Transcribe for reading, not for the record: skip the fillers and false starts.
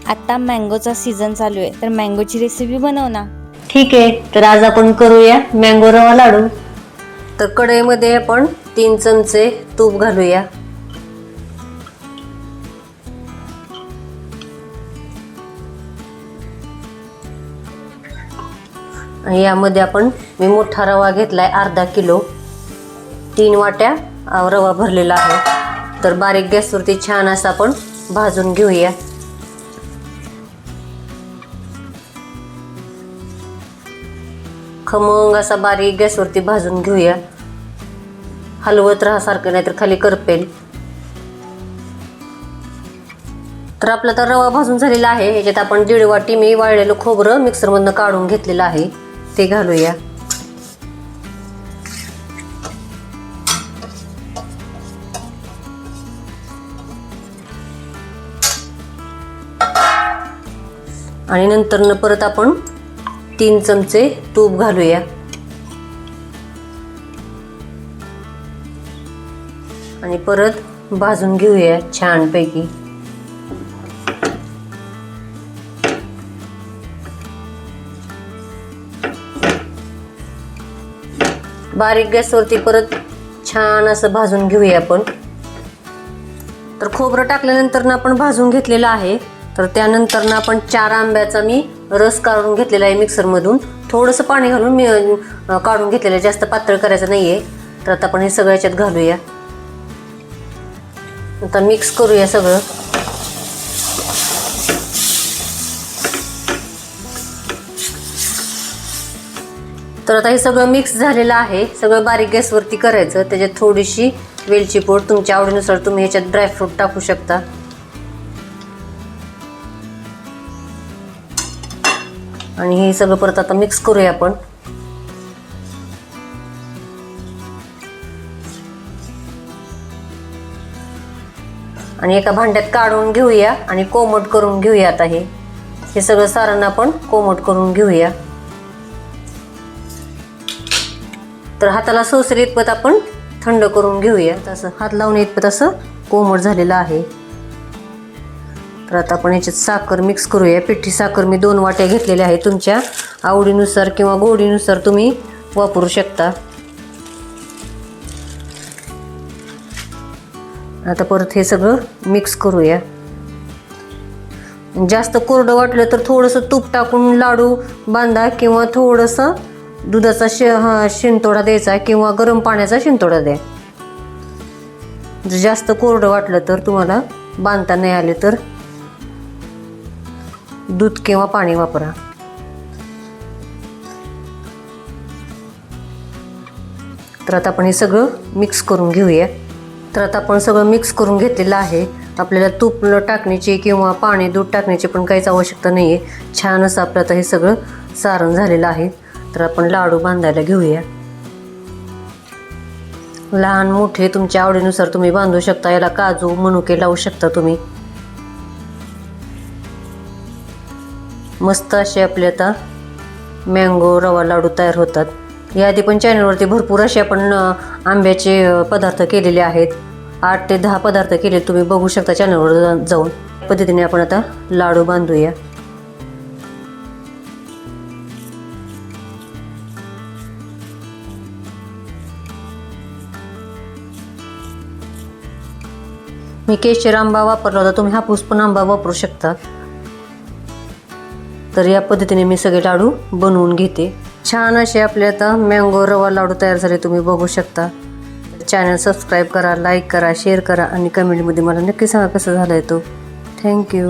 आता मँगोचा सीझन चालू आहे, तर मँगोची रेसिपी बनव ना. ठीक आहे, तर आज आपण करूया मँगो रवा लाडू. तर कढईमध्ये आपण 3 चमचे तूप घालूया. आणि यामध्ये मी मोठा रवा घेतलाय अर्धा किलो. 3 वाट्या रवा भरलेला आहे. तर बारीक गॅसवरती छान असं आपण भाजून घेऊया. खमंग असा बारीक गॅसवरती भाजून घेऊया. हलवत राहा सारखं, नाहीतर खाली करपेल. तर आपला तर रवा भाजून झालेला आहे. याच्यात आपण 1.5 वाटी मी वाळलेलं खोबरं मिक्सरमधनं काढून घेतलेलं आहे, ते घालूया. आणि नंतर परत आपण 3 चमचे तूप घालूया. आणि परत भाजून घेऊया छानपैकी. बारीक गॅसवरती परत छान असं भाजून घेऊया आपण. तर खोबरं टाकल्यानंतर आपण भाजून घेतलेलं आहे. तर त्यानंतर आपण 4 आंब्याचा मी रस काढून घेतलेला आहे मिक्सरमधून. थोडंसं पाणी घालून मी काढून घेतलेलं आहे, जास्त पातळ करायचं नाही आहे. तर आता आपण हे सगळं याच्यात घालूया. आता मिक्स करूया सगळं. तर आता हे सगळं मिक्स झालेलं आहे. सगळं बारीक गॅसवरती करायचं. त्याच्यात थोडीशी वेलची पूड, तुमच्या आवडीनुसार तुम्ही याच्यात ड्रायफ्रूट टाकू शकता. आणि हे सगळं परत आता मिक्स करूया आपण. आणि एका भांड्यात काढून घेऊया आणि कोमट करून घेऊया. आता हे सगळं सारण आपण कोमट करून घेऊया. तर हाताला सोसरी इतपत आपण थंड करून घेऊया. तसं हात लावून इतपत असं कोमट झालेलं आहे. तर आता आपण याच्यात साखर मिक्स करूया. पिठी साखर मी 2 वाट्या घेतलेल्या आहे. तुमच्या आवडीनुसार किंवा गोडीनुसार तुम्ही वापरू शकता. आता परत हे सगळं मिक्स करूया. जास्त कोरडं वाटलं तर थोडंसं तूप टाकून लाडू बांधा, किंवा थोडंसं दुधाचा शिंतोडा द्यायचा, किंवा गरम पाण्याचा शिंतोडा द्या. जर जास्त कोरडं वाटलं तर तुम्हाला बांधता नाही आले तर दूध किंवा पाणी वापरा. तर आता आपण हे सगळं मिक्स करून घेऊया. तर आता आपण सगळं मिक्स करून घेतलेलं आहे. आपल्याला तूप टाकण्याची किंवा पाणी दूध टाकण्याची पण काहीच आवश्यकता नाही आहे. छान असं आपलं आता हे सगळं सारण झालेलं आहे. तर आपण लाडू बांधायला घेऊया. लहान मोठे तुमच्या आवडीनुसार तुम्ही बांधू शकता. याला काजू मनुके लावू शकता तुम्ही. मस्त असे आपले आता मँगो रवा लाडू तयार होतात. याआधी पण चॅनलवरती भरपूर असे आपण आंब्याचे पदार्थ केलेले आहेत. 8 ते 10 पदार्थ केले, तुम्ही बघू शकता चॅनलवर जाऊन. पद्धतीने आपण आता लाडू बांधूया. मी केशर आंबा वापरला होता, तुम्ही हापूस पण आंबा वापरू शकता. तर या पद्धतीने मी सगळे लाडू बनवून घेते. छान असे आपले आता मँगो रवा लाडू तयार झाले, तुम्ही बघू शकता. चॅनल सबस्क्राईब करा, लाईक करा, शेअर करा आणि कमेंटमध्ये मला नक्की सांगा कसं झालं आहे तो. थँक्यू.